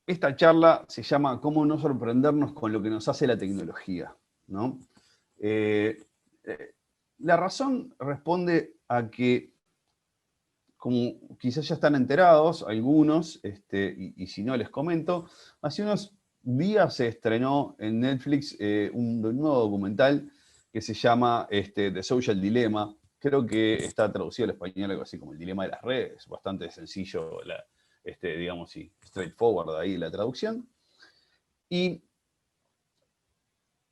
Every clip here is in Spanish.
esta charla se llama ¿Cómo no sorprendernos con lo que nos hace la tecnología? ¿No? Eh, eh, la razón responde a que, como quizás ya están enterados algunos, y si no les comento, hace unos días se estrenó en Netflix un nuevo documental que se llama The Social Dilemma. Creo que está traducido al español algo así como el dilema de las redes, bastante sencillo, digamos, y straightforward ahí la traducción. Y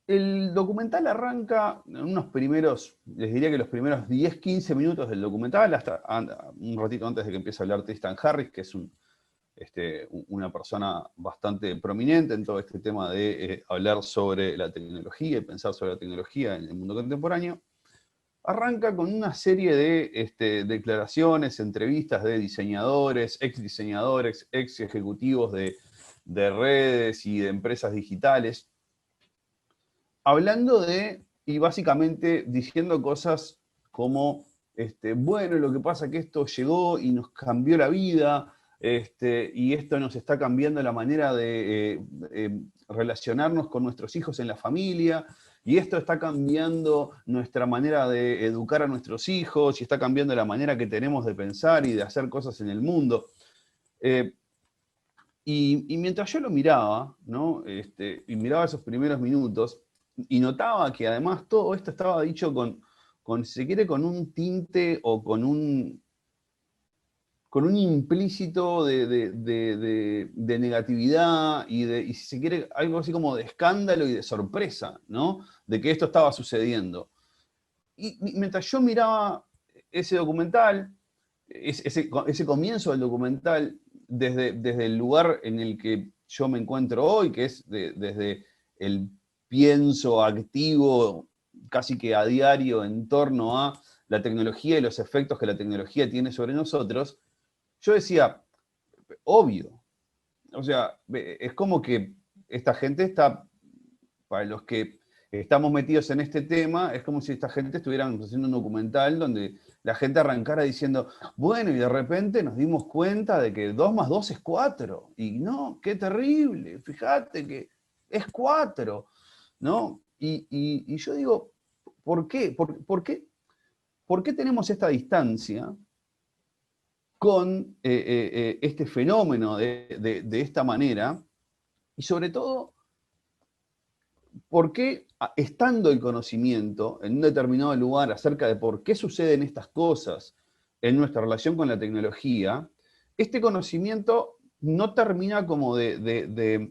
el documental arranca en unos primeros, les diría que los primeros 10, 15 minutos del documental, hasta un ratito antes de que empiece a hablar Tristan Harris, que es una persona bastante prominente en todo este tema de hablar sobre la tecnología y pensar sobre la tecnología en el mundo contemporáneo. Arranca con una serie de declaraciones, entrevistas de diseñadores, ex ejecutivos de redes y de empresas digitales, hablando y básicamente diciendo cosas como, bueno, lo que pasa es que esto llegó y nos cambió la vida, y esto nos está cambiando la manera de relacionarnos con nuestros hijos en la familia, y esto está cambiando nuestra manera de educar a nuestros hijos, y está cambiando la manera que tenemos de pensar y de hacer cosas en el mundo. Y mientras yo lo miraba, ¿no? Y miraba esos primeros minutos, y notaba que además todo esto estaba dicho si se quiere, con un tinte o con un implícito de negatividad y si se quiere, algo así como de escándalo y de sorpresa, ¿no? De que esto estaba sucediendo. Y mientras yo miraba ese documental, ese comienzo del documental, desde el lugar en el que yo me encuentro hoy, que es desde el pienso activo casi que a diario en torno a la tecnología y los efectos que la tecnología tiene sobre nosotros, yo decía, obvio. O sea, es como que esta gente está, para los que estamos metidos en este tema, es como si esta gente estuviera haciendo un documental donde la gente arrancara diciendo, bueno, y de repente nos dimos cuenta de que 2 más 2 es 4. Y no, qué terrible, fíjate que es 4, ¿no? Y yo digo, ¿por qué? ¿Por qué tenemos esta distancia con este fenómeno de esta manera? Y sobre todo, ¿por qué, estando el conocimiento en un determinado lugar acerca de por qué suceden estas cosas en nuestra relación con la tecnología, este conocimiento no termina como de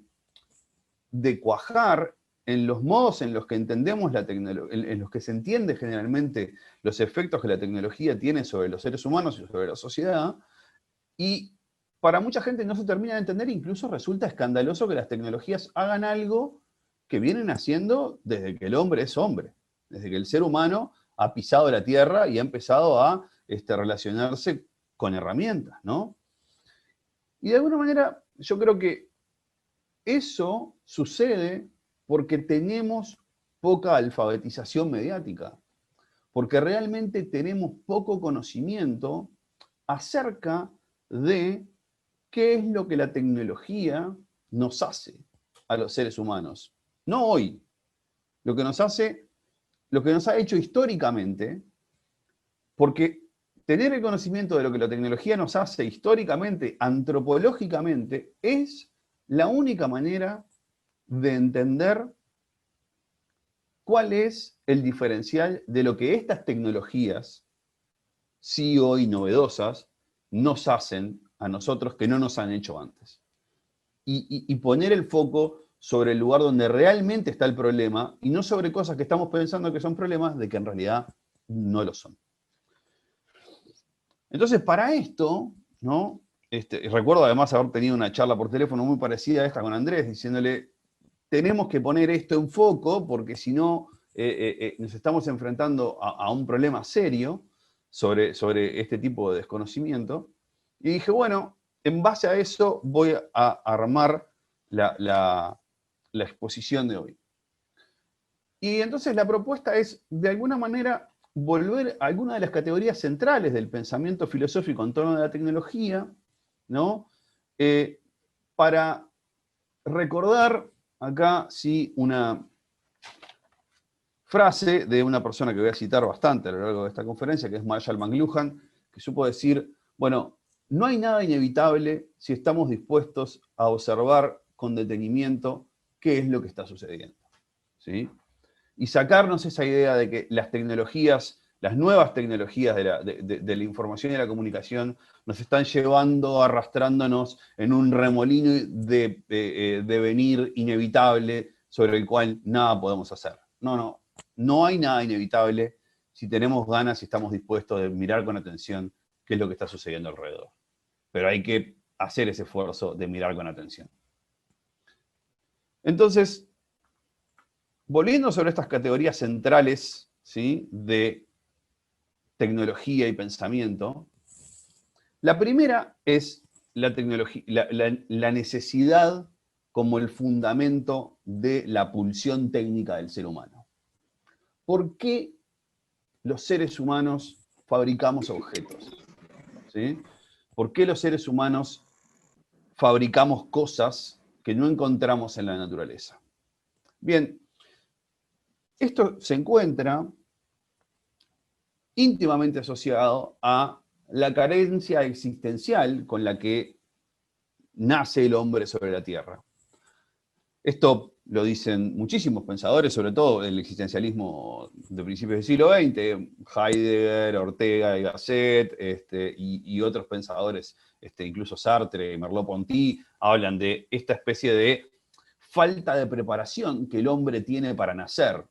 cuajar en los modos en los que entendemos la tecnología, en los que se entiende generalmente los efectos que la tecnología tiene sobre los seres humanos y sobre la sociedad? Y para mucha gente no se termina de entender, incluso resulta escandaloso que las tecnologías hagan algo que vienen haciendo desde que el hombre es hombre, desde que el ser humano ha pisado la tierra y ha empezado a relacionarse con herramientas, ¿no? Y de alguna manera yo creo que eso sucede porque tenemos poca alfabetización mediática, porque realmente tenemos poco conocimiento acerca de qué es lo que la tecnología nos hace a los seres humanos. No hoy, lo que nos hace, lo que nos ha hecho históricamente, porque tener el conocimiento de lo que la tecnología nos hace históricamente, antropológicamente, es la única manera de entender cuál es el diferencial de lo que estas tecnologías, sí hoy novedosas, nos hacen a nosotros que no nos han hecho antes. Y poner el foco sobre el lugar donde realmente está el problema y no sobre cosas que estamos pensando que son problemas de que en realidad no lo son. Entonces, para esto, ¿no? Recuerdo además haber tenido una charla por teléfono muy parecida a esta con Andrés, diciéndole, tenemos que poner esto en foco porque si no nos estamos enfrentando a un problema serio sobre este tipo de desconocimiento. Y dije, bueno, en base a eso voy a armar la exposición de hoy. Y entonces la propuesta es, de alguna manera, volver a alguna de las categorías centrales del pensamiento filosófico en torno a la tecnología, ¿no? Para recordar acá, sí, una frase de una persona que voy a citar bastante a lo largo de esta conferencia, que es Marshall McLuhan, que supo decir, bueno, no hay nada inevitable si estamos dispuestos a observar con detenimiento qué es lo que está sucediendo, ¿sí? Y sacarnos esa idea de que las tecnologías, las nuevas tecnologías de la información y la comunicación nos están llevando, arrastrándonos en un remolino de venir inevitable sobre el cual nada podemos hacer. No hay nada inevitable si tenemos ganas y estamos dispuestos de mirar con atención qué es lo que está sucediendo alrededor. Pero hay que hacer ese esfuerzo de mirar con atención. Entonces, volviendo sobre estas categorías centrales, ¿sí?, de tecnología y pensamiento, la primera es la tecnología, la necesidad como el fundamento de la pulsión técnica del ser humano. ¿Por qué los seres humanos fabricamos objetos? ¿Sí? ¿Por qué los seres humanos fabricamos cosas que no encontramos en la naturaleza? Bien, esto se encuentra íntimamente asociado a la carencia existencial con la que nace el hombre sobre la Tierra. Esto lo dicen muchísimos pensadores, sobre todo el existencialismo de principios del siglo XX, Heidegger, Ortega y Gasset, y otros pensadores, incluso Sartre y Merleau-Ponty, hablan de esta especie de falta de preparación que el hombre tiene para nacer.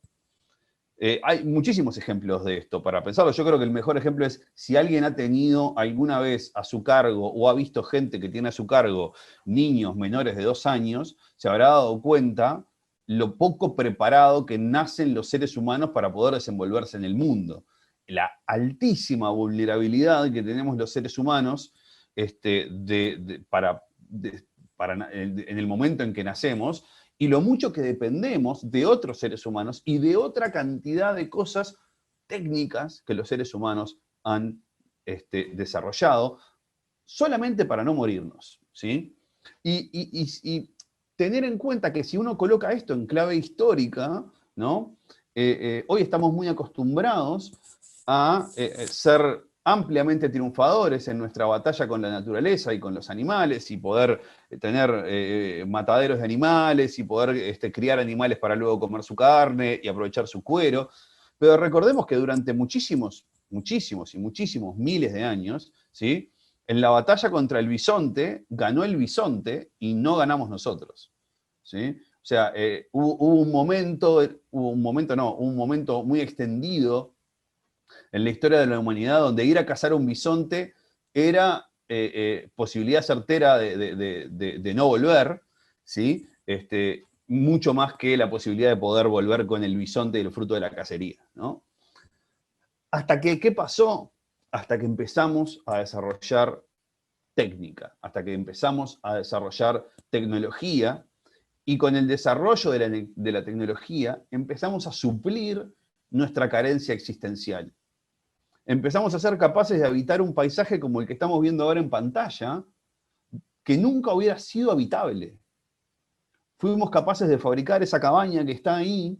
Hay muchísimos ejemplos de esto para pensarlo. Yo creo que el mejor ejemplo es si alguien ha tenido alguna vez a su cargo o ha visto gente que tiene a su cargo niños menores de 2 años, se habrá dado cuenta lo poco preparado que nacen los seres humanos para poder desenvolverse en el mundo. La altísima vulnerabilidad que tenemos los seres humanos en el momento en que nacemos, y lo mucho que dependemos de otros seres humanos y de otra cantidad de cosas técnicas que los seres humanos han desarrollado solamente para no morirnos, ¿sí? Y tener en cuenta que si uno coloca esto en clave histórica, ¿no? Hoy estamos muy acostumbrados a ser ampliamente triunfadores en nuestra batalla con la naturaleza y con los animales, y poder tener mataderos de animales, y poder criar animales para luego comer su carne y aprovechar su cuero. Pero recordemos que durante muchísimos miles de años, ¿sí?, en la batalla contra el bisonte, ganó el bisonte y no ganamos nosotros, ¿sí? O sea, hubo un momento muy extendido en la historia de la humanidad donde ir a cazar un bisonte era posibilidad certera de no volver, ¿sí? Mucho más que la posibilidad de poder volver con el bisonte y el fruto de la cacería, ¿no? Hasta que, ¿qué pasó? Hasta que empezamos a desarrollar técnica, hasta que empezamos a desarrollar tecnología, y con el desarrollo de la tecnología empezamos a suplir nuestra carencia existencial. Empezamos a ser capaces de habitar un paisaje como el que estamos viendo ahora en pantalla, que nunca hubiera sido habitable. Fuimos capaces de fabricar esa cabaña que está ahí,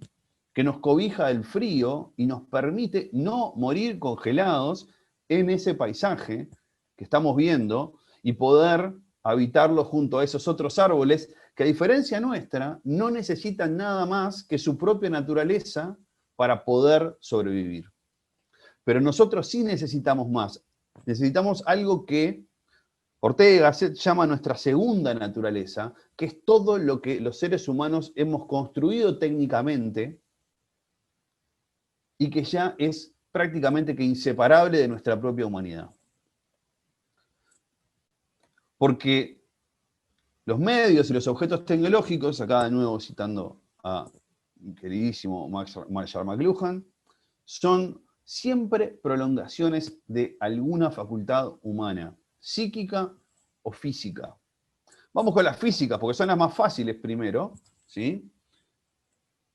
que nos cobija del frío y nos permite no morir congelados en ese paisaje que estamos viendo y poder habitarlo junto a esos otros árboles que, a diferencia nuestra, no necesitan nada más que su propia naturaleza para poder sobrevivir. Pero nosotros sí necesitamos más. Necesitamos algo que Ortega y Gasset llama nuestra segunda naturaleza, que es todo lo que los seres humanos hemos construido técnicamente y que ya es prácticamente que inseparable de nuestra propia humanidad. Porque los medios y los objetos tecnológicos, acá de nuevo citando a mi queridísimo Marshall McLuhan, son siempre prolongaciones de alguna facultad humana, psíquica o física. Vamos con las físicas, porque son las más fáciles primero, ¿sí?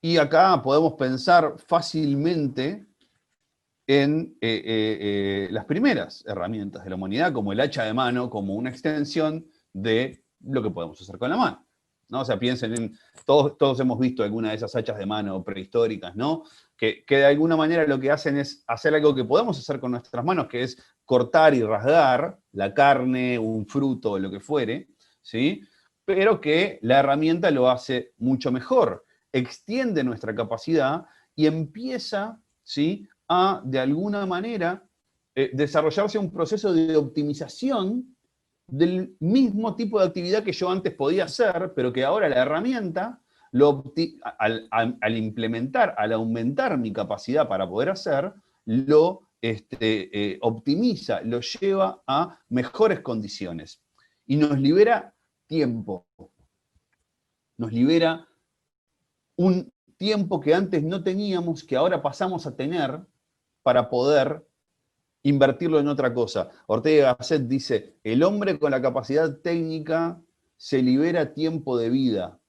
Y acá podemos pensar fácilmente en las primeras herramientas de la humanidad, como el hacha de mano, como una extensión de lo que podemos hacer con la mano. ¿no? O sea, piensen en, todos hemos visto alguna de esas hachas de mano prehistóricas, ¿no? Que de alguna manera lo que hacen es hacer algo que podemos hacer con nuestras manos, que es cortar y rasgar la carne, un fruto, lo que fuere, ¿sí? Pero que la herramienta lo hace mucho mejor, extiende nuestra capacidad y empieza, ¿sí?, a, de alguna manera, desarrollarse un proceso de optimización del mismo tipo de actividad que yo antes podía hacer, pero que ahora la herramienta, al implementar, al aumentar mi capacidad para poder hacer, lo optimiza, lo lleva a mejores condiciones. Y nos libera tiempo. Nos libera un tiempo que antes no teníamos, que ahora pasamos a tener para poder invertirlo en otra cosa. Ortega Gasset dice, el hombre con la capacidad técnica se libera tiempo de vida.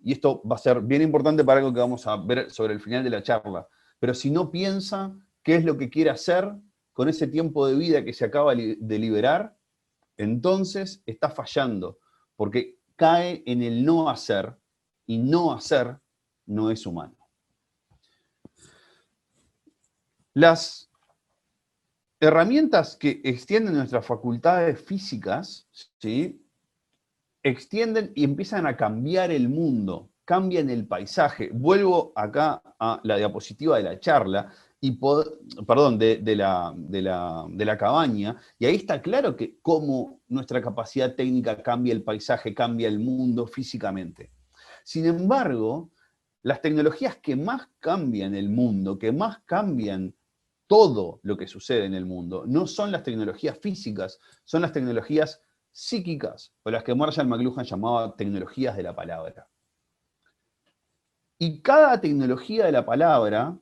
Y esto va a ser bien importante para algo que vamos a ver sobre el final de la charla. Pero si no piensa qué es lo que quiere hacer con ese tiempo de vida que se acaba de liberar, entonces está fallando, porque cae en el no hacer, y no hacer no es humano. Las herramientas que extienden nuestras facultades físicas, ¿sí?, extienden y empiezan a cambiar el mundo, cambian el paisaje. Vuelvo acá a la diapositiva de la charla, perdón, de la cabaña, y ahí está claro que cómo nuestra capacidad técnica cambia el paisaje, cambia el mundo físicamente. Sin embargo, las tecnologías que más cambian el mundo, que más cambian todo lo que sucede en el mundo, no son las tecnologías físicas, son las tecnologías psíquicas, o las que Marshall McLuhan llamaba tecnologías de la palabra. Y cada tecnología de la palabra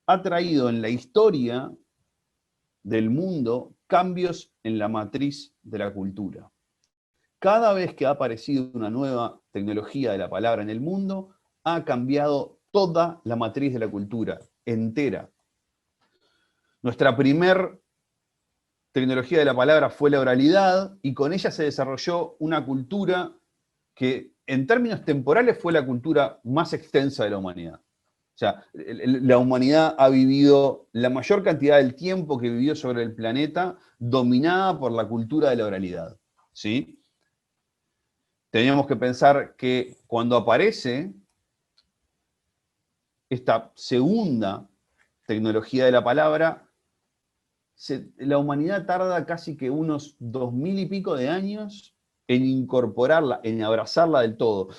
ha traído en la historia del mundo cambios en la matriz de la cultura. Cada vez que ha aparecido una nueva tecnología de la palabra en el mundo, ha cambiado toda la matriz de la cultura, entera. Nuestra primer tecnología de la palabra fue la oralidad, y con ella se desarrolló una cultura que en términos temporales fue la cultura más extensa de la humanidad. O sea, la humanidad ha vivido la mayor cantidad del tiempo que vivió sobre el planeta dominada por la cultura de la oralidad, ¿sí? Teníamos que pensar que cuando aparece esta segunda tecnología de la palabra, la humanidad tarda casi que unos 2000 y pico de años en incorporarla, en abrazarla del todo.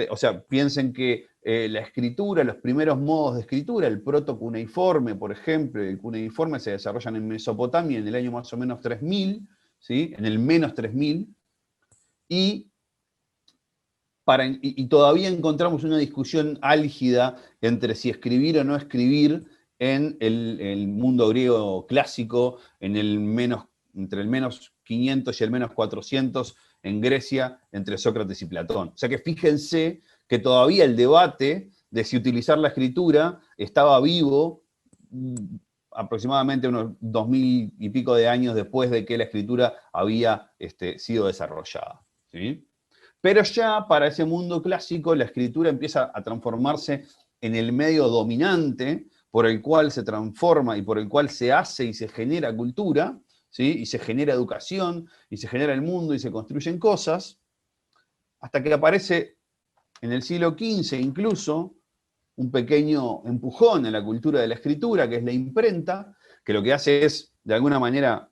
O sea, piensen que la escritura, los primeros modos de escritura, el proto-cuneiforme, por ejemplo, el cuneiforme se desarrollan en Mesopotamia en el año más o menos 3000, ¿sí?, en el menos 3000, y todavía encontramos una discusión álgida entre si escribir o no escribir en el mundo griego clásico, entre el menos 500 y el menos 400 en Grecia, entre Sócrates y Platón. O sea que fíjense que todavía el debate de si utilizar la escritura estaba vivo aproximadamente unos 2000 y pico de años después de que la escritura había sido desarrollada, ¿sí? Pero ya para ese mundo clásico la escritura empieza a transformarse en el medio dominante por el cual se transforma y por el cual se hace y se genera cultura, ¿sí?, y se genera educación, y se genera el mundo y se construyen cosas, hasta que aparece en el siglo XV incluso un pequeño empujón en la cultura de la escritura, que es la imprenta, que lo que hace es, de alguna manera,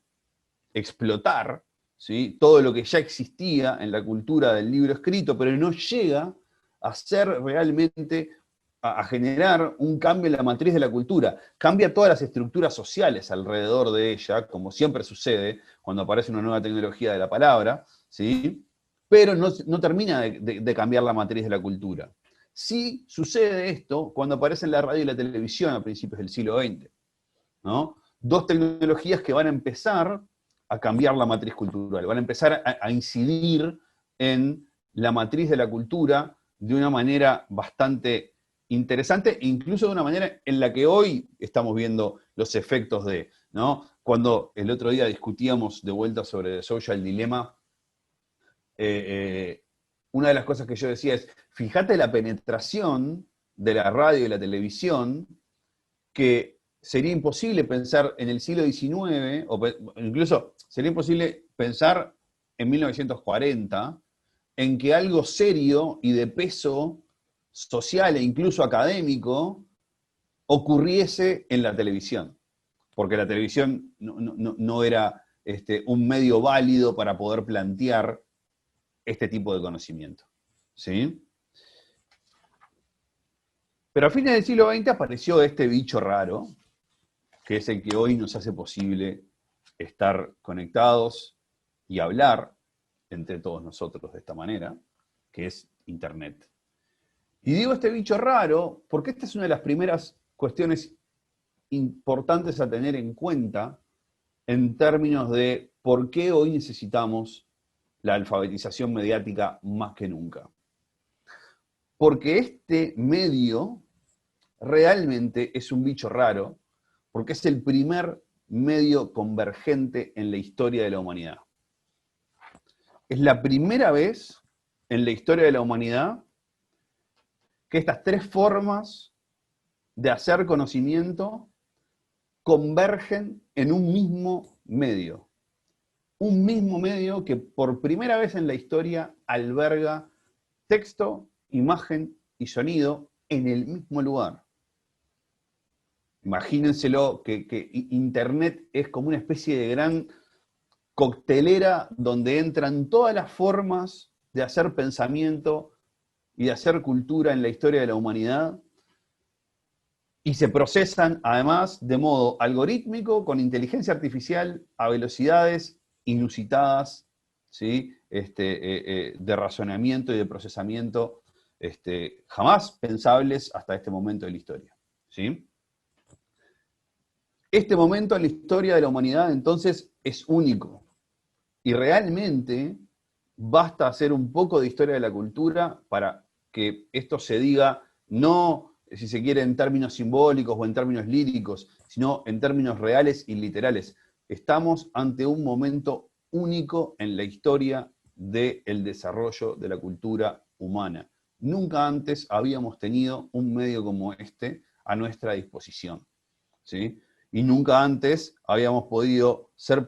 explotar, ¿sí?, todo lo que ya existía en la cultura del libro escrito, pero no llega a ser realmente, a generar un cambio en la matriz de la cultura. Cambia todas las estructuras sociales alrededor de ella, como siempre sucede cuando aparece una nueva tecnología de la palabra, ¿sí?, pero no termina de cambiar la matriz de la cultura. Sí sucede esto cuando aparecen la radio y la televisión a principios del siglo XX, ¿no? Dos tecnologías que van a empezar a cambiar la matriz cultural, van a empezar a incidir en la matriz de la cultura de una manera bastante interesante, incluso de una manera en la que hoy estamos viendo los efectos de, ¿no? Cuando el otro día discutíamos de vuelta sobre The Social Dilemma, una de las cosas que yo decía es, fíjate la penetración de la radio y la televisión, que sería imposible pensar en el siglo XIX, o incluso sería imposible pensar en 1940, en que algo serio y de peso social e incluso académico ocurriese en la televisión, porque la televisión no era un medio válido para poder plantear este tipo de conocimiento. ¿Sí? Pero a fines del siglo XX apareció este bicho raro, que es el que hoy nos hace posible estar conectados y hablar entre todos nosotros de esta manera, que es Internet. Y digo este bicho raro porque esta es una de las primeras cuestiones importantes a tener en cuenta en términos de por qué hoy necesitamos la alfabetización mediática más que nunca. Porque este medio realmente es un bicho raro, porque es el primer medio convergente en la historia de la humanidad. Es la primera vez en la historia de la humanidad que estas tres formas de hacer conocimiento convergen en un mismo medio. Un mismo medio que por primera vez en la historia alberga texto, imagen y sonido en el mismo lugar. Imagínenselo que Internet es como una especie de gran coctelera donde entran todas las formas de hacer pensamiento y de hacer cultura en la historia de la humanidad y se procesan además de modo algorítmico, con inteligencia artificial, a velocidades inusitadas, ¿sí? De razonamiento y de procesamiento jamás pensables hasta este momento de la historia. ¿Sí? Este momento en la historia de la humanidad, entonces, es único. Y realmente basta hacer un poco de historia de la cultura para que esto se diga, no, si se quiere, en términos simbólicos o en términos líricos, sino en términos reales y literales. Estamos ante un momento único en la historia del desarrollo de la cultura humana. Nunca antes habíamos tenido un medio como este a nuestra disposición, ¿sí? Y nunca antes habíamos podido ser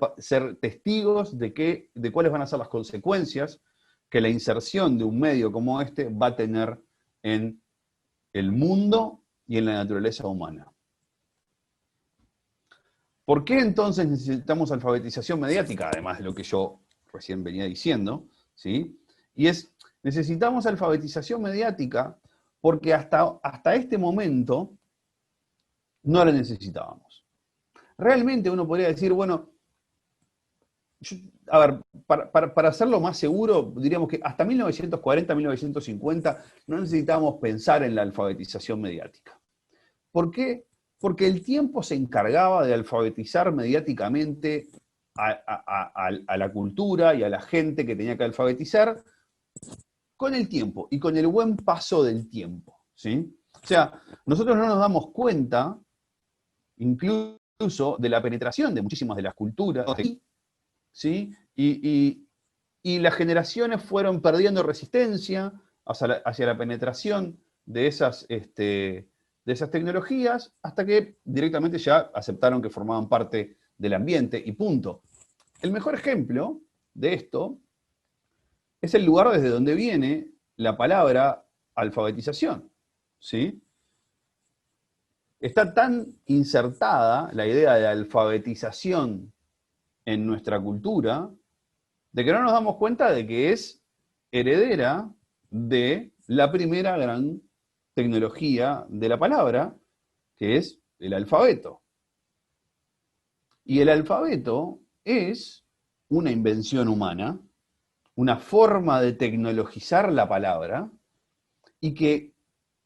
testigos de cuáles van a ser las consecuencias que la inserción de un medio como este va a tener en el mundo y en la naturaleza humana. ¿Por qué entonces necesitamos alfabetización mediática? Además de lo que yo recién venía diciendo, ¿sí? Y necesitamos alfabetización mediática porque hasta este momento no la necesitábamos. Realmente uno podría decir, bueno, a ver, para hacerlo más seguro, diríamos que hasta 1940, 1950 no necesitábamos pensar en la alfabetización mediática. ¿Por qué? Porque el tiempo se encargaba de alfabetizar mediáticamente a la cultura y a la gente que tenía que alfabetizar con el tiempo y con el buen paso del tiempo, ¿sí? O sea, nosotros no nos damos cuenta, incluso de la penetración de muchísimas de las culturas, ¿sí? Y las generaciones fueron perdiendo resistencia hacia la penetración de esas tecnologías hasta que directamente ya aceptaron que formaban parte del ambiente y punto. El mejor ejemplo de esto es el lugar desde donde viene la palabra alfabetización, ¿sí? Está tan insertada la idea de alfabetización en nuestra cultura, de que no nos damos cuenta de que es heredera de la primera gran tecnología de la palabra, que es el alfabeto. Y el alfabeto es una invención humana, una forma de tecnologizar la palabra, y que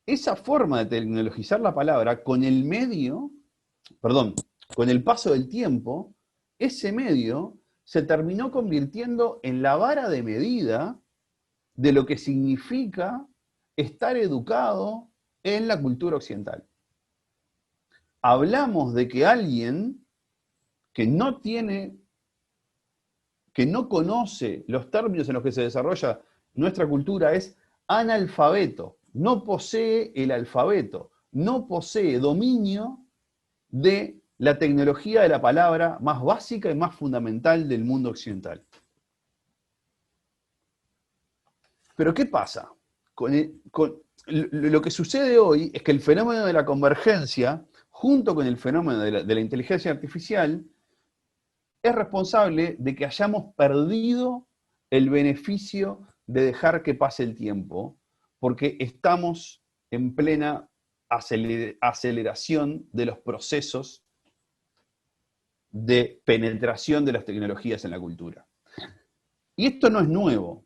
esa forma de tecnologizar la palabra con el paso del tiempo, ese medio se terminó convirtiendo en la vara de medida de lo que significa estar educado en la cultura occidental. Hablamos de que alguien que no conoce los términos en los que se desarrolla nuestra cultura es analfabeto, no posee el alfabeto, no posee dominio de la tecnología de la palabra más básica y más fundamental del mundo occidental. Pero ¿qué pasa? Lo que sucede hoy es que el fenómeno de la convergencia, junto con el fenómeno de la inteligencia artificial, es responsable de que hayamos perdido el beneficio de dejar que pase el tiempo, porque estamos en plena aceleración de los procesos de penetración de las tecnologías en la cultura. Y esto no es nuevo.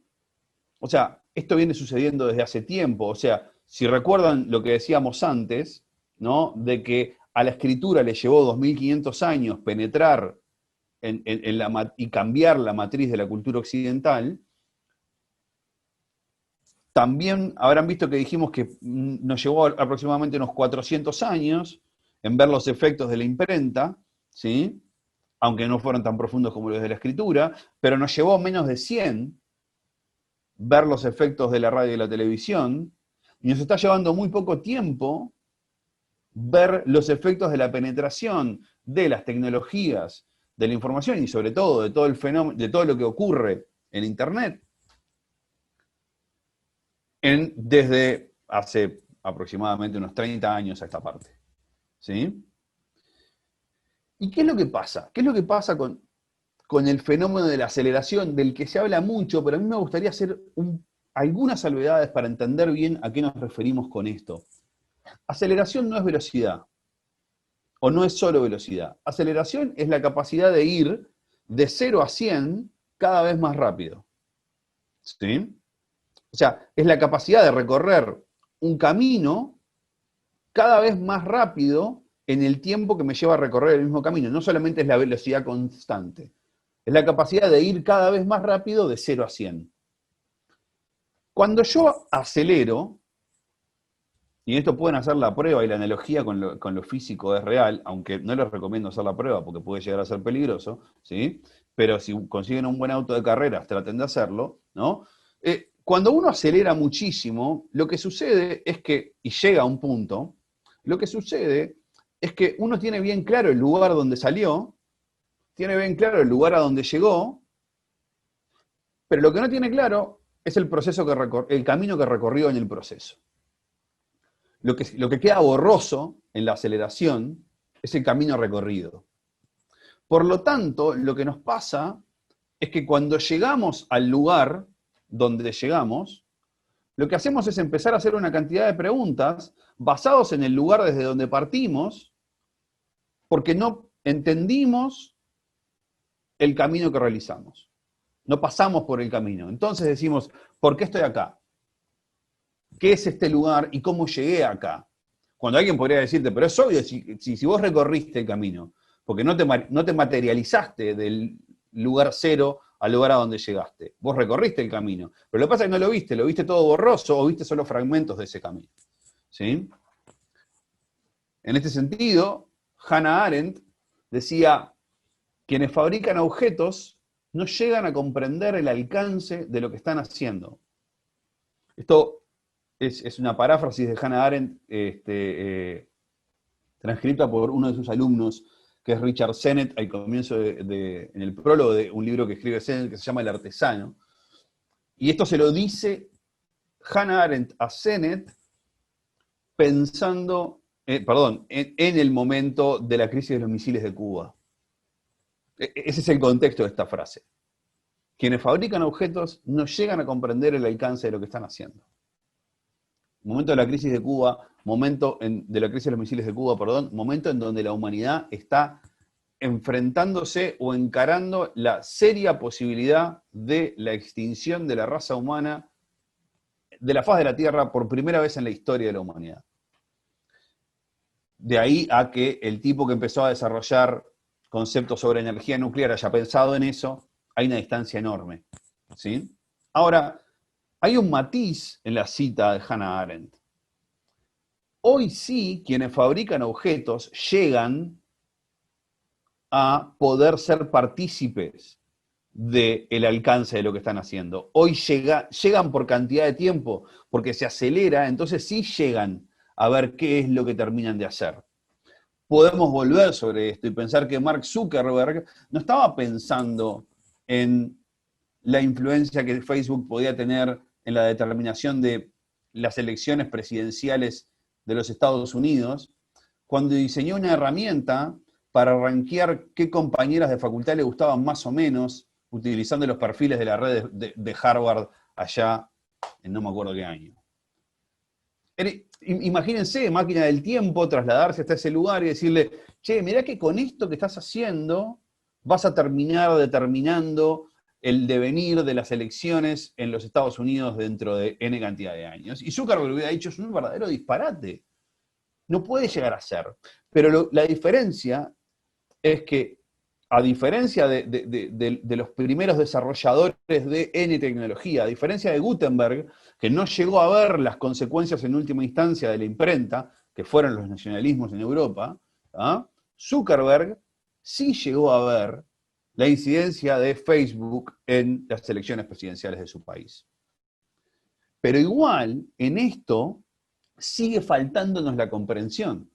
O sea, esto viene sucediendo desde hace tiempo. O sea, si recuerdan lo que decíamos antes, ¿no? De que a la escritura le llevó 2500 años penetrar y cambiar la matriz de la cultura occidental, también habrán visto que dijimos que nos llevó aproximadamente unos 400 años en ver los efectos de la imprenta, ¿sí? Aunque no fueron tan profundos como los de la escritura, pero nos llevó menos de 100 ver los efectos de la radio y la televisión, y nos está llevando muy poco tiempo ver los efectos de la penetración de las tecnologías de la información y sobre todo de todo el fenómeno, de todo lo que ocurre en Internet, desde hace aproximadamente unos 30 años a esta parte. ¿Sí? ¿Y qué es lo que pasa? ¿Qué es lo que pasa con el fenómeno de la aceleración, del que se habla mucho, pero a mí me gustaría hacer algunas salvedades para entender bien a qué nos referimos con esto? Aceleración no es velocidad, o no es solo velocidad. Aceleración es la capacidad de ir de 0 a 100 cada vez más rápido. ¿Sí? O sea, es la capacidad de recorrer un camino cada vez más rápido en el tiempo que me lleva a recorrer el mismo camino. No solamente es la velocidad constante, es la capacidad de ir cada vez más rápido de 0 a 100. Cuando yo acelero, y esto pueden hacer la prueba y la analogía con lo físico es real, aunque no les recomiendo hacer la prueba porque puede llegar a ser peligroso, ¿sí? Pero si consiguen un buen auto de carreras, traten de hacerlo, ¿no? Cuando uno acelera muchísimo, lo que sucede es que, y llega a un punto, lo que sucede es que uno tiene bien claro el lugar donde salió, tiene bien claro el lugar a donde llegó, pero lo que no tiene claro es el camino que recorrió en el proceso. Lo que queda borroso en la aceleración es el camino recorrido. Por lo tanto, lo que nos pasa es que cuando llegamos al lugar donde llegamos, lo que hacemos es empezar a hacer una cantidad de preguntas basados en el lugar desde donde partimos, porque no entendimos el camino que realizamos. No pasamos por el camino. Entonces decimos, ¿por qué estoy acá? ¿Qué es este lugar y cómo llegué acá? Cuando alguien podría decirte, pero es obvio, si vos recorriste el camino, porque no te materializaste del lugar cero al lugar a donde llegaste. Vos recorriste el camino. Pero lo que pasa es que no lo viste todo borroso o viste solo fragmentos de ese camino. ¿Sí? En este sentido, Hannah Arendt decía, quienes fabrican objetos no llegan a comprender el alcance de lo que están haciendo. Esto es una paráfrasis de Hannah Arendt transcrita por uno de sus alumnos, que es Richard Sennett, al comienzo en el prólogo de un libro que escribe Sennett que se llama El artesano. Y esto se lo dice Hannah Arendt a Sennett pensando, en el momento de la crisis de los misiles de Cuba. Ese es el contexto de esta frase. Quienes fabrican objetos no llegan a comprender el alcance de lo que están haciendo. Momento de la crisis de Cuba, de la crisis de los misiles de Cuba, momento en donde la humanidad está enfrentándose o encarando la seria posibilidad de la extinción de la raza humana de la faz de la Tierra por primera vez en la historia de la humanidad. De ahí a que el tipo que empezó a desarrollar conceptos sobre energía nuclear haya pensado en eso, hay una distancia enorme. ¿Sí? Ahora, hay un matiz en la cita de Hannah Arendt. Hoy sí, quienes fabrican objetos llegan a poder ser partícipes del alcance de lo que están haciendo. Hoy llegan por cantidad de tiempo, porque se acelera, entonces sí llegan a ver qué es lo que terminan de hacer. Podemos volver sobre esto y pensar que Mark Zuckerberg no estaba pensando en la influencia que Facebook podía tener en la determinación de las elecciones presidenciales de los Estados Unidos, cuando diseñó una herramienta para rankear qué compañeras de facultad le gustaban más o menos, utilizando los perfiles de la red de Harvard allá en no me acuerdo qué año. Imagínense, máquina del tiempo, trasladarse hasta ese lugar y decirle, che, mirá que con esto que estás haciendo vas a terminar determinando el devenir de las elecciones en los Estados Unidos dentro de N cantidad de años. Y Zuckerberg hubiera dicho, es un verdadero disparate. No puede llegar a ser. Pero la diferencia es que, a diferencia de los primeros desarrolladores de N tecnología, a diferencia de Gutenberg, que no llegó a ver las consecuencias en última instancia de la imprenta, que fueron los nacionalismos en Europa, ¿ah? Zuckerberg sí llegó a ver la incidencia de Facebook en las elecciones presidenciales de su país. Pero igual, en esto, sigue faltándonos la comprensión.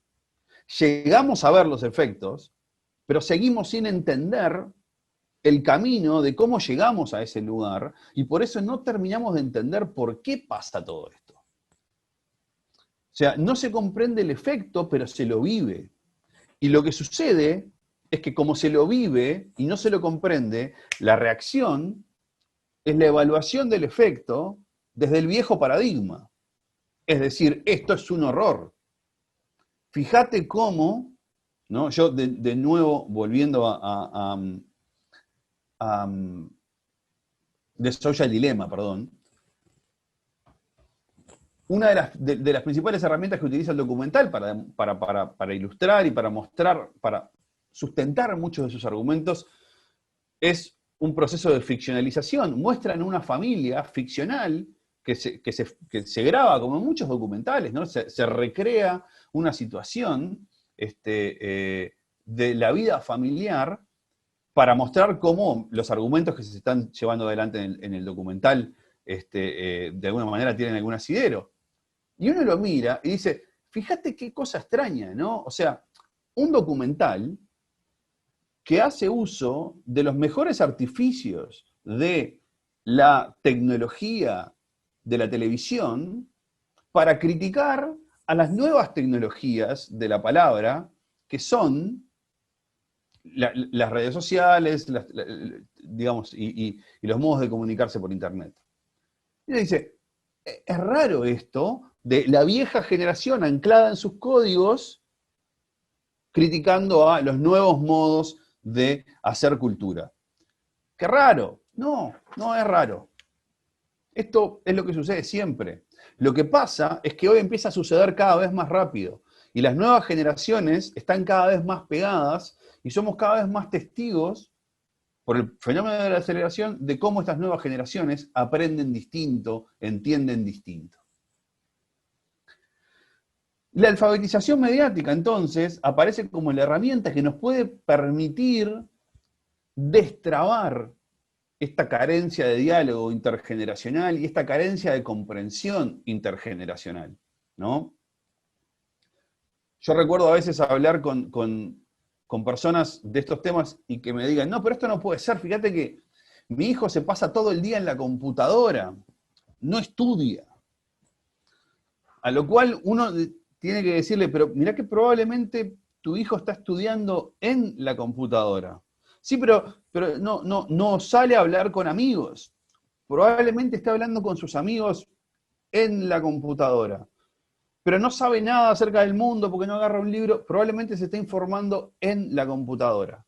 Llegamos a ver los efectos, pero seguimos sin entender el camino de cómo llegamos a ese lugar, y por eso no terminamos de entender por qué pasa todo esto. O sea, no se comprende el efecto, pero se lo vive. Y lo que sucede es que como se lo vive y no se lo comprende, la reacción es la evaluación del efecto desde el viejo paradigma. Es decir, esto es un horror. Fíjate cómo, ¿no? Yo de nuevo volviendo a The Social Dilemma, perdón. Una de las principales herramientas que utiliza el documental para ilustrar y para mostrar, para sustentar muchos de sus argumentos, es un proceso de ficcionalización. Muestran una familia ficcional que se graba, como en muchos documentales, ¿no? Se recrea una situación de la vida familiar para mostrar cómo los argumentos que se están llevando adelante en el documental de alguna manera tienen algún asidero. Y uno lo mira y dice, fíjate qué cosa extraña, ¿no? O sea, un documental que hace uso de los mejores artificios de la tecnología de la televisión para criticar a las nuevas tecnologías de la palabra, que son las redes sociales, digamos, y los modos de comunicarse por Internet. Y le dice, es raro esto de la vieja generación anclada en sus códigos, criticando a los nuevos modos de hacer cultura. ¡Qué raro! No, no es raro. Esto es lo que sucede siempre. Lo que pasa es que hoy empieza a suceder cada vez más rápido. Y las nuevas generaciones están cada vez más pegadas y somos cada vez más testigos, por el fenómeno de la aceleración, de cómo estas nuevas generaciones aprenden distinto, entienden distinto. La alfabetización mediática, entonces, aparece como la herramienta que nos puede permitir destrabar esta carencia de diálogo intergeneracional y esta carencia de comprensión intergeneracional, ¿no? Yo recuerdo a veces hablar con personas de estos temas y que me digan, no, pero esto no puede ser, fíjate que mi hijo se pasa todo el día en la computadora, no estudia. A lo cual uno tiene que decirle, pero mirá que probablemente tu hijo está estudiando en la computadora. Sí, pero no sale a hablar con amigos. Probablemente está hablando con sus amigos en la computadora. Pero no sabe nada acerca del mundo porque no agarra un libro. Probablemente se está informando en la computadora.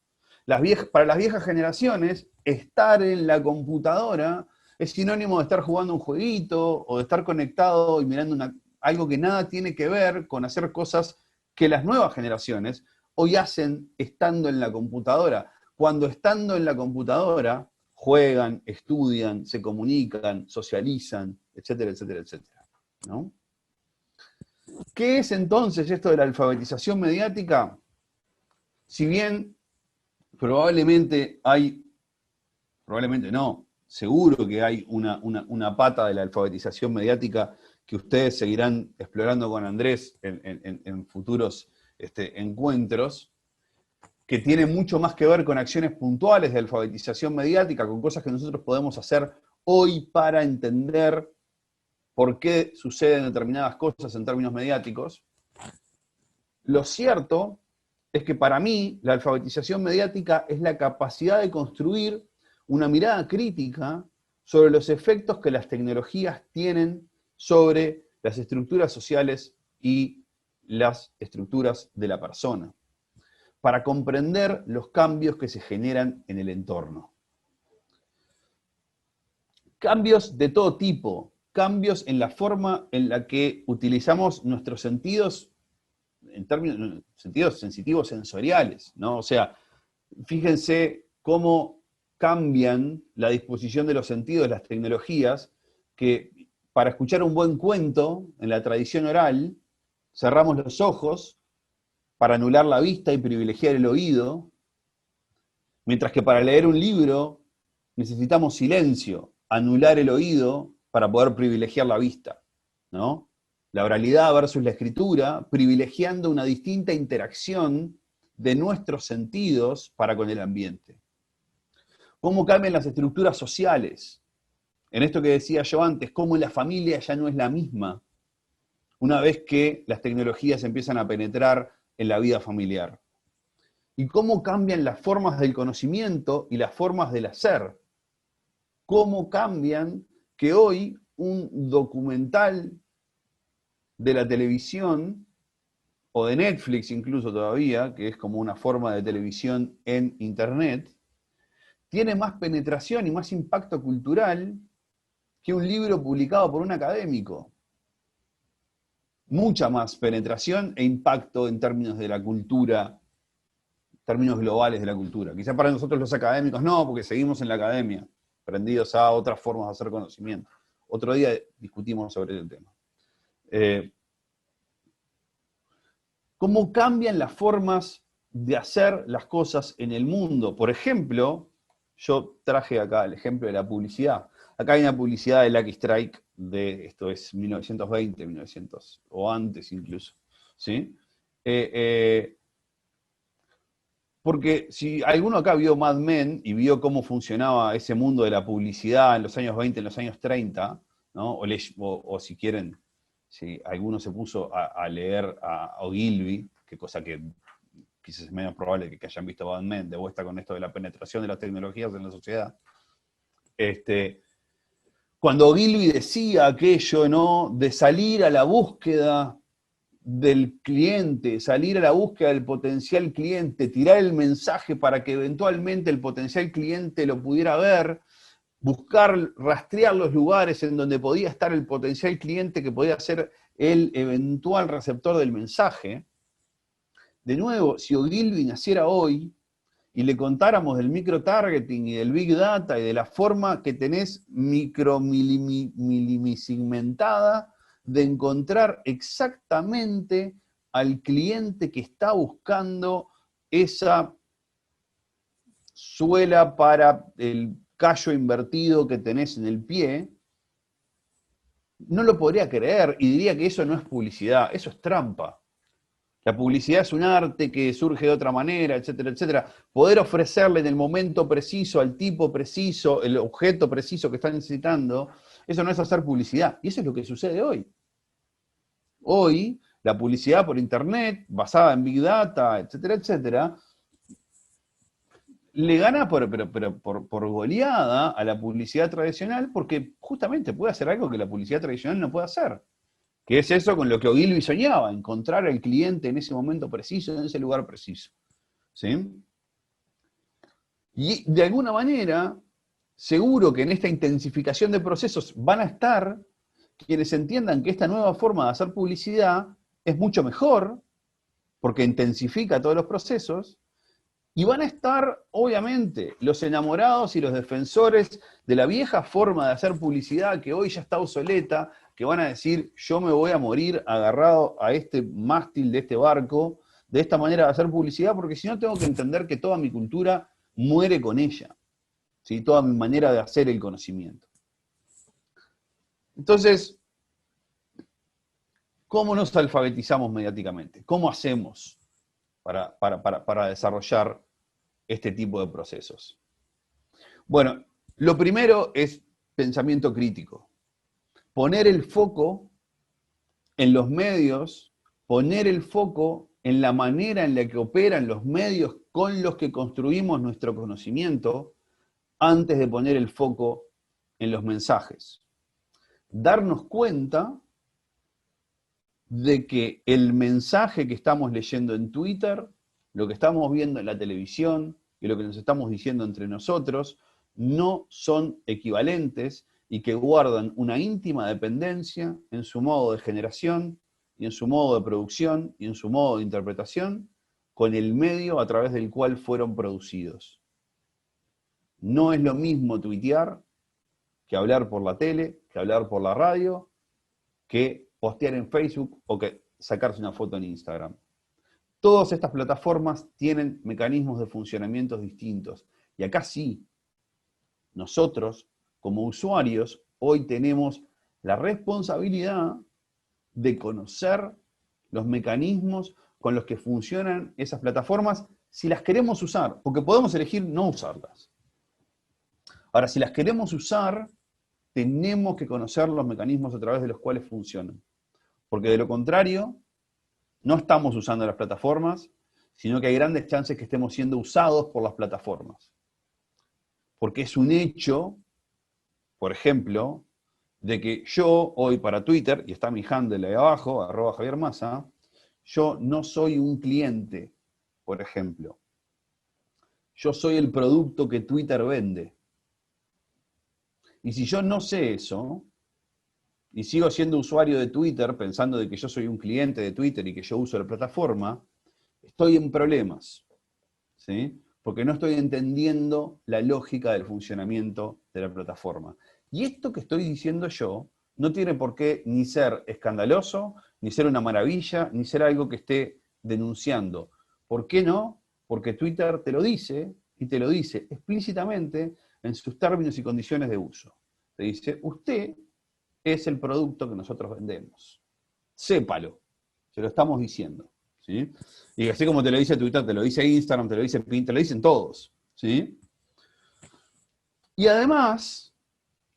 Para las viejas generaciones, estar en la computadora es sinónimo de estar jugando un jueguito o de estar conectado y mirando algo que nada tiene que ver con hacer cosas que las nuevas generaciones hoy hacen estando en la computadora. Cuando estando en la computadora juegan, estudian, se comunican, socializan, etcétera, etcétera, etcétera, ¿no? ¿Qué es entonces esto de la alfabetización mediática? Si bien probablemente hay Probablemente no. Seguro que hay una pata de la alfabetización mediática que ustedes seguirán explorando con Andrés en futuros encuentros, que tiene mucho más que ver con acciones puntuales de alfabetización mediática, con cosas que nosotros podemos hacer hoy para entender por qué suceden determinadas cosas en términos mediáticos. Lo cierto es que para mí la alfabetización mediática es la capacidad de construir una mirada crítica sobre los efectos que las tecnologías tienen sobre las estructuras sociales y las estructuras de la persona, para comprender los cambios que se generan en el entorno. Cambios de todo tipo, cambios en la forma en la que utilizamos nuestros sentidos, en términos, sentidos sensitivos sensoriales, ¿no? O sea, fíjense cómo cambian la disposición de los sentidos de las tecnologías, que para escuchar un buen cuento, en la tradición oral, cerramos los ojos para anular la vista y privilegiar el oído, mientras que para leer un libro necesitamos silencio, anular el oído para poder privilegiar la vista, ¿no? La oralidad versus la escritura, privilegiando una distinta interacción de nuestros sentidos para con el ambiente. ¿Cómo cambian las estructuras sociales? En esto que decía yo antes, cómo la familia ya no es la misma una vez que las tecnologías empiezan a penetrar en la vida familiar. Y cómo cambian las formas del conocimiento y las formas del hacer. Cómo cambian que hoy un documental de la televisión, o de Netflix incluso todavía, que es como una forma de televisión en Internet, tiene más penetración y más impacto cultural que un libro publicado por un académico. Mucha más penetración e impacto en términos de la cultura, términos globales de la cultura. Quizá para nosotros los académicos no, porque seguimos en la academia, prendidos a otras formas de hacer conocimiento. Otro día discutimos sobre el tema. ¿Cómo cambian las formas de hacer las cosas en el mundo? Por ejemplo, yo traje acá el ejemplo de la publicidad. Acá hay una publicidad de Lucky Strike de, esto es 1920, 1900, o antes incluso, ¿sí? Porque si alguno acá vio Mad Men y vio cómo funcionaba ese mundo de la publicidad en los años 20, en los años 30, ¿no? O si quieren, si alguno se puso a leer a Ogilvy, que cosa que quizás es menos probable que hayan visto Mad Men, de vuelta con esto de la penetración de las tecnologías en la sociedad. Cuando Ogilvy decía aquello, ¿no? De salir a la búsqueda del cliente, salir a la búsqueda del potencial cliente, tirar el mensaje para que eventualmente el potencial cliente lo pudiera ver, buscar, rastrear los lugares en donde podía estar el potencial cliente que podía ser el eventual receptor del mensaje. De nuevo, si Ogilvy naciera hoy y le contáramos del microtargeting y del big data y de la forma que tenés micromilisegmentada de encontrar exactamente al cliente que está buscando esa suela para el callo invertido que tenés en el pie, no lo podría creer y diría que eso no es publicidad, eso es trampa. La publicidad es un arte que surge de otra manera, etcétera, etcétera. Poder ofrecerle en el momento preciso, al tipo preciso, el objeto preciso que está necesitando, eso no es hacer publicidad. Y eso es lo que sucede hoy. Hoy, la publicidad por internet, basada en Big Data, etcétera, etcétera, le gana por goleada a la publicidad tradicional porque justamente puede hacer algo que la publicidad tradicional no puede hacer. Que es eso con lo que Ogilvy soñaba, encontrar al cliente en ese momento preciso, en ese lugar preciso. ¿Sí? Y de alguna manera, seguro que en esta intensificación de procesos van a estar quienes entiendan que esta nueva forma de hacer publicidad es mucho mejor, porque intensifica todos los procesos, y van a estar, obviamente, los enamorados y los defensores de la vieja forma de hacer publicidad que hoy ya está obsoleta, que van a decir, yo me voy a morir agarrado a este mástil de este barco, de esta manera de hacer publicidad, porque si no tengo que entender que toda mi cultura muere con ella. ¿sí? Toda mi manera de hacer el conocimiento. Entonces, ¿cómo nos alfabetizamos mediáticamente? ¿Cómo hacemos para desarrollar este tipo de procesos? Bueno, lo primero es pensamiento crítico. Poner el foco en los medios, poner el foco en la manera en la que operan los medios con los que construimos nuestro conocimiento, antes de poner el foco en los mensajes. Darnos cuenta de que el mensaje que estamos leyendo en Twitter, lo que estamos viendo en la televisión y lo que nos estamos diciendo entre nosotros, no son equivalentes y que guardan una íntima dependencia en su modo de generación y en su modo de producción y en su modo de interpretación con el medio a través del cual fueron producidos. No es lo mismo tuitear que hablar por la tele, que hablar por la radio, que postear en Facebook o que sacarse una foto en Instagram. Todas estas plataformas tienen mecanismos de funcionamiento distintos. Y acá sí, nosotros, como usuarios, hoy tenemos la responsabilidad de conocer los mecanismos con los que funcionan esas plataformas si las queremos usar, porque podemos elegir no usarlas. Ahora, si las queremos usar, tenemos que conocer los mecanismos a través de los cuales funcionan. Porque de lo contrario, no estamos usando las plataformas, sino que hay grandes chances que estemos siendo usados por las plataformas. Porque es un hecho, por ejemplo, de que yo hoy para Twitter, y está mi handle ahí abajo, @JavierMassa, yo no soy un cliente, por ejemplo. Yo soy el producto que Twitter vende. Y si yo no sé eso, y sigo siendo usuario de Twitter pensando de que yo soy un cliente de Twitter y que yo uso la plataforma, estoy en problemas, ¿sí? Porque no estoy entendiendo la lógica del funcionamiento de la plataforma. Y esto que estoy diciendo yo no tiene por qué ni ser escandaloso, ni ser una maravilla, ni ser algo que esté denunciando. ¿Por qué no? Porque Twitter te lo dice, y te lo dice explícitamente en sus términos y condiciones de uso. Te dice, usted es el producto que nosotros vendemos. Sépalo, se lo estamos diciendo. ¿Sí? Y así como te lo dice Twitter, te lo dice Instagram, te lo dice Pinterest, te lo dicen todos. ¿Sí? Y además,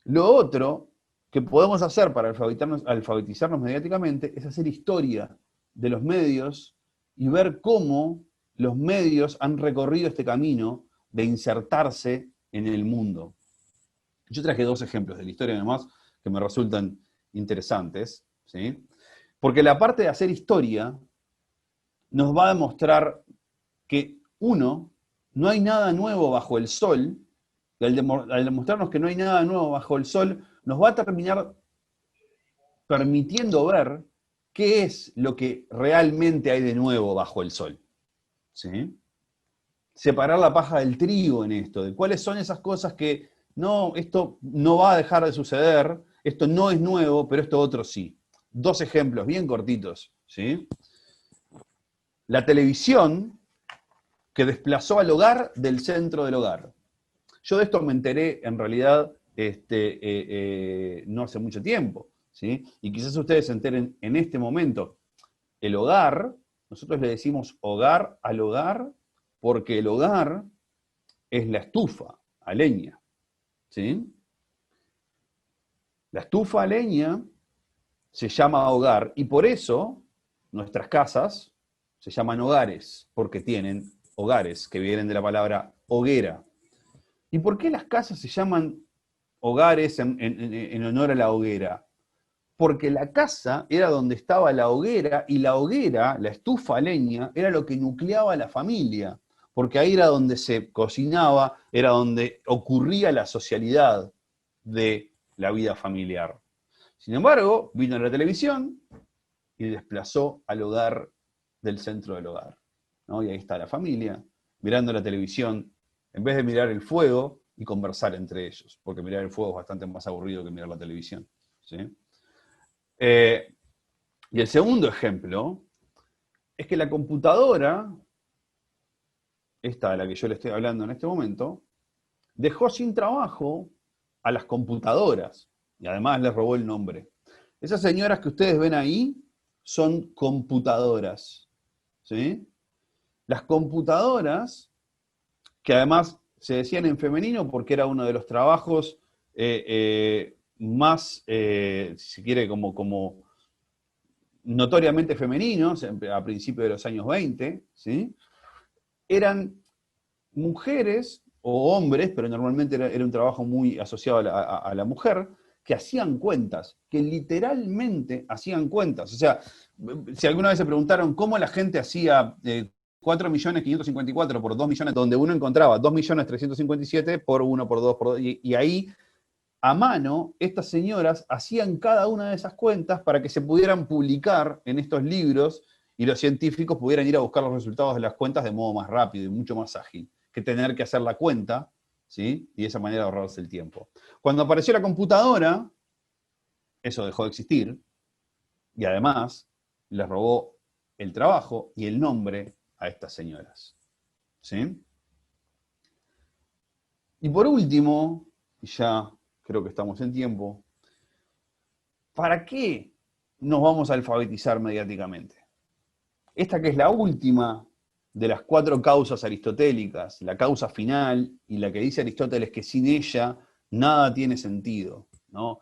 lo otro que podemos hacer para alfabetizarnos mediáticamente es hacer historia de los medios y ver cómo los medios han recorrido este camino de insertarse en el mundo. Yo traje 2 ejemplos de la historia además que me resultan interesantes, ¿sí? Porque la parte de hacer historia nos va a demostrar que, uno, no hay nada nuevo bajo el sol, y al demostrarnos que no hay nada nuevo bajo el sol, nos va a terminar permitiendo ver qué es lo que realmente hay de nuevo bajo el sol. ¿Sí? Separar la paja del trigo en esto, de cuáles son esas cosas que, no, esto no va a dejar de suceder, esto no es nuevo, pero esto otro sí. 2 ejemplos bien cortitos, ¿sí? La televisión que desplazó al hogar del centro del hogar. Yo de esto me enteré, en realidad, no hace mucho tiempo, ¿sí? Y quizás ustedes se enteren en este momento. El hogar, nosotros le decimos hogar al hogar, porque el hogar es la estufa a leña, ¿sí? La estufa a leña se llama hogar, y por eso nuestras casas se llaman hogares, porque tienen hogares, que vienen de la palabra hoguera. ¿Y por qué las casas se llaman hogares en honor a la hoguera? Porque la casa era donde estaba la hoguera, y la hoguera, la estufa a leña, era lo que nucleaba a la familia, porque ahí era donde se cocinaba, era donde ocurría la socialidad de la vida familiar. Sin embargo, vino la televisión y desplazó al hogar del centro del hogar, ¿no? Y ahí está la familia, mirando la televisión, en vez de mirar el fuego y conversar entre ellos, porque mirar el fuego es bastante más aburrido que mirar la televisión, ¿sí? Y el segundo ejemplo es que la computadora, esta de la que yo le estoy hablando en este momento, dejó sin trabajo a las computadoras, y además les robó el nombre. Esas señoras que ustedes ven ahí son computadoras, ¿sí? Las computadoras, que además se decían en femenino porque era uno de los trabajos más, si se quiere, como notoriamente femeninos, a principios de los años 20, ¿sí? Eran mujeres o hombres, pero normalmente era un trabajo muy asociado a la mujer, que hacían cuentas, que literalmente hacían cuentas. O sea, si alguna vez se preguntaron cómo la gente hacía 4.554.000 por 2 millones, donde uno encontraba 2.357.000 por 1, por 2, por 2, y ahí, a mano, estas señoras hacían cada una de esas cuentas para que se pudieran publicar en estos libros y los científicos pudieran ir a buscar los resultados de las cuentas de modo más rápido y mucho más ágil que tener que hacer la cuenta, ¿sí? Y de esa manera ahorrarse el tiempo. Cuando apareció la computadora, eso dejó de existir, y además les robó el trabajo y el nombre a estas señoras, ¿sí? Y por último, y ya creo que estamos en tiempo, ¿para qué nos vamos a alfabetizar mediáticamente? Esta que es la última de las 4 causas aristotélicas, la causa final y la que dice Aristóteles que sin ella nada tiene sentido, ¿no?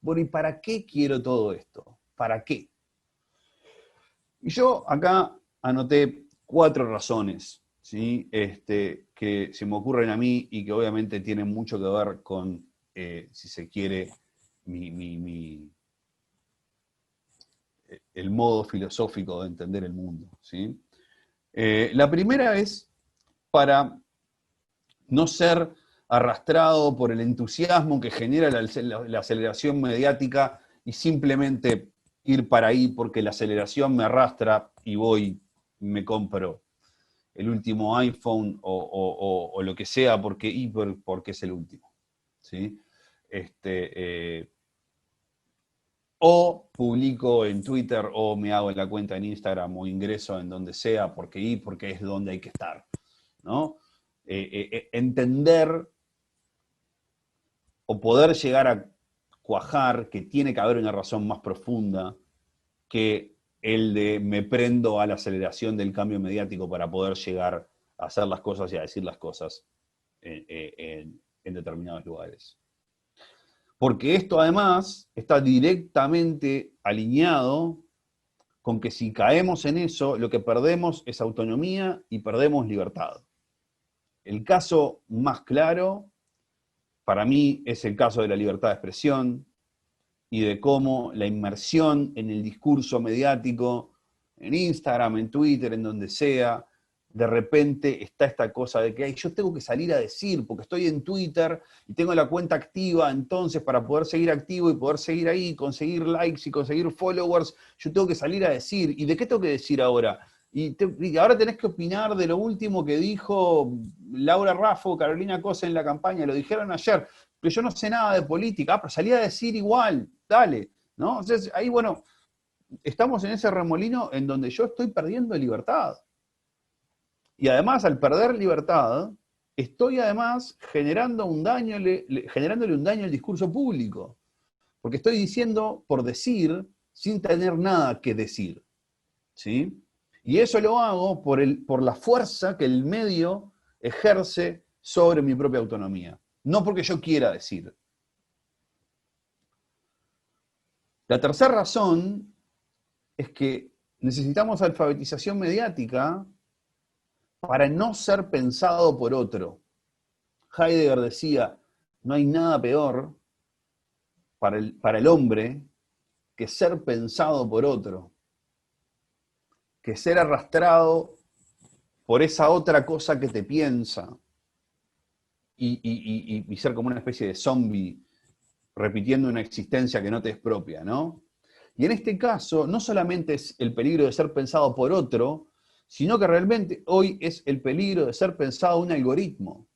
Bueno, ¿y para qué quiero todo esto? ¿Para qué? Y yo acá anoté 4 razones, ¿sí? Que se me ocurren a mí y que obviamente tienen mucho que ver con, si se quiere, el modo filosófico de entender el mundo, ¿sí? La primera es para no ser arrastrado por el entusiasmo que genera la aceleración mediática y simplemente ir para ahí porque la aceleración me arrastra y voy, me compro el último iPhone o lo que sea porque es el último, ¿sí? O publico en Twitter o me hago en la cuenta en Instagram o ingreso en donde sea porque es donde hay que estar, ¿no? Entender o poder llegar a cuajar que tiene que haber una razón más profunda que el de me prendo a la aceleración del cambio mediático para poder llegar a hacer las cosas y a decir las cosas en determinados lugares. Porque esto además está directamente alineado con que si caemos en eso, lo que perdemos es autonomía y perdemos libertad. El caso más claro, para mí, es el caso de la libertad de expresión y de cómo la inmersión en el discurso mediático, en Instagram, en Twitter, en donde sea, de repente está esta cosa de que yo tengo que salir a decir, porque estoy en Twitter y tengo la cuenta activa, entonces para poder seguir activo y poder seguir ahí, conseguir likes y conseguir followers, yo tengo que salir a decir. ¿Y de qué tengo que decir ahora? Y ahora tenés que opinar de lo último que dijo Laura Raffo, Carolina Cosa en la campaña, lo dijeron ayer, pero yo no sé nada de política, pero salí a decir igual, dale, ¿no? Entonces ahí, bueno, estamos en ese remolino en donde yo estoy perdiendo libertad. Y además, al perder libertad, estoy además generándole un daño al discurso público. Porque estoy diciendo por decir sin tener nada que decir. ¿Sí? Y eso lo hago por la fuerza que el medio ejerce sobre mi propia autonomía. No porque yo quiera decir. La tercera razón es que necesitamos alfabetización mediática para no ser pensado por otro. Heidegger decía, no hay nada peor para el hombre que ser pensado por otro, que ser arrastrado por esa otra cosa que te piensa y ser como una especie de zombie repitiendo una existencia que no te es propia, ¿no? Y en este caso, no solamente es el peligro de ser pensado por otro, sino que realmente hoy es el peligro de ser pensado un algoritmo.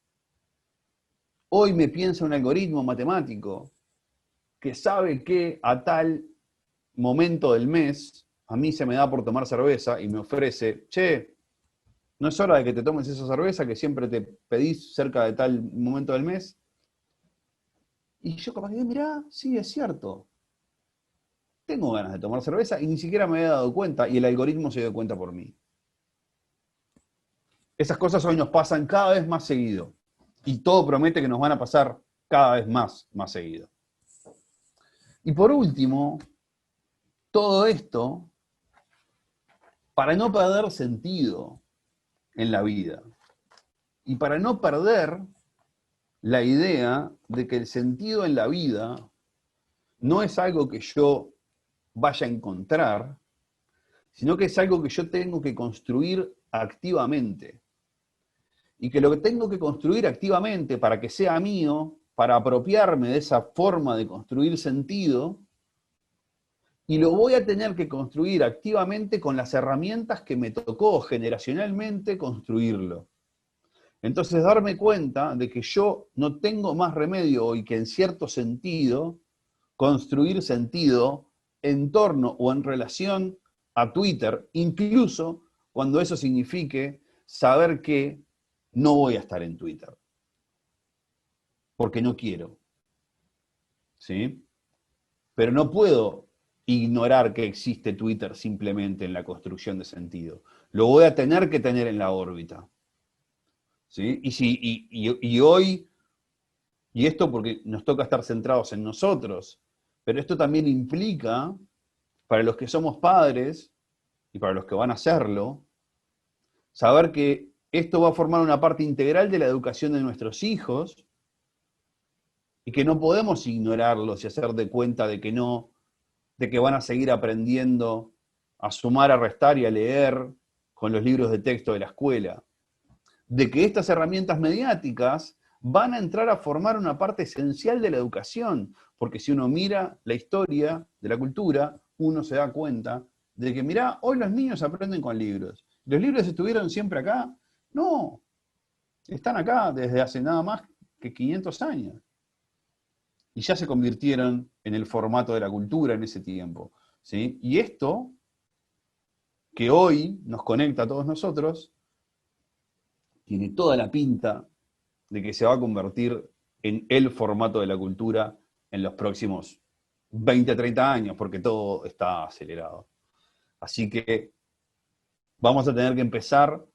Hoy me piensa un algoritmo matemático que sabe que a tal momento del mes a mí se me da por tomar cerveza y me ofrece, che, ¿No es hora de que te tomes esa cerveza que siempre te pedís cerca de tal momento del mes? Y yo capaz que, mirá, sí, es cierto. Tengo ganas de tomar cerveza y ni siquiera me había dado cuenta y el algoritmo se dio cuenta por mí. Esas cosas hoy nos pasan cada vez más seguido. Y todo promete que nos van a pasar cada vez más seguido. Y por último, todo esto para no perder sentido en la vida. Y para no perder la idea de que el sentido en la vida no es algo que yo vaya a encontrar, sino que es algo que yo tengo que construir activamente. Y que lo que tengo que construir activamente para que sea mío, para apropiarme de esa forma de construir sentido, y lo voy a tener que construir activamente con las herramientas que me tocó generacionalmente construirlo. Entonces, darme cuenta de que yo no tengo más remedio hoy que en cierto sentido construir sentido en torno o en relación a Twitter, incluso cuando eso signifique saber que no voy a estar en Twitter, porque no quiero, ¿sí? Pero no puedo ignorar que existe Twitter simplemente en la construcción de sentido. Lo voy a tener que tener en la órbita, ¿sí? Y hoy, y esto porque nos toca estar centrados en nosotros, pero esto también implica, para los que somos padres y para los que van a hacerlo, saber que esto va a formar una parte integral de la educación de nuestros hijos y que no podemos ignorarlos y hacer de cuenta de que no, de que van a seguir aprendiendo a sumar, a restar y a leer con los libros de texto de la escuela. De que estas herramientas mediáticas van a entrar a formar una parte esencial de la educación, porque si uno mira la historia de la cultura, uno se da cuenta de que, mirá, hoy los niños aprenden con libros. ¿Los libros estuvieron siempre acá? No, están acá desde hace nada más que 500 años. Y ya se convirtieron en el formato de la cultura en ese tiempo, ¿sí? Y esto, que hoy nos conecta a todos nosotros, tiene toda la pinta de que se va a convertir en el formato de la cultura en los próximos 20, 30 años, porque todo está acelerado. Así que vamos a tener que empezar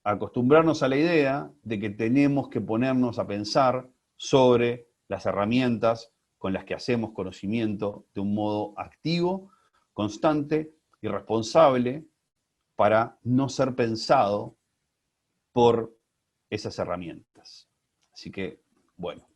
a acostumbrarnos a la idea de que tenemos que ponernos a pensar sobre las herramientas con las que hacemos conocimiento de un modo activo, constante y responsable para no ser pensado por esas herramientas. Así que, bueno,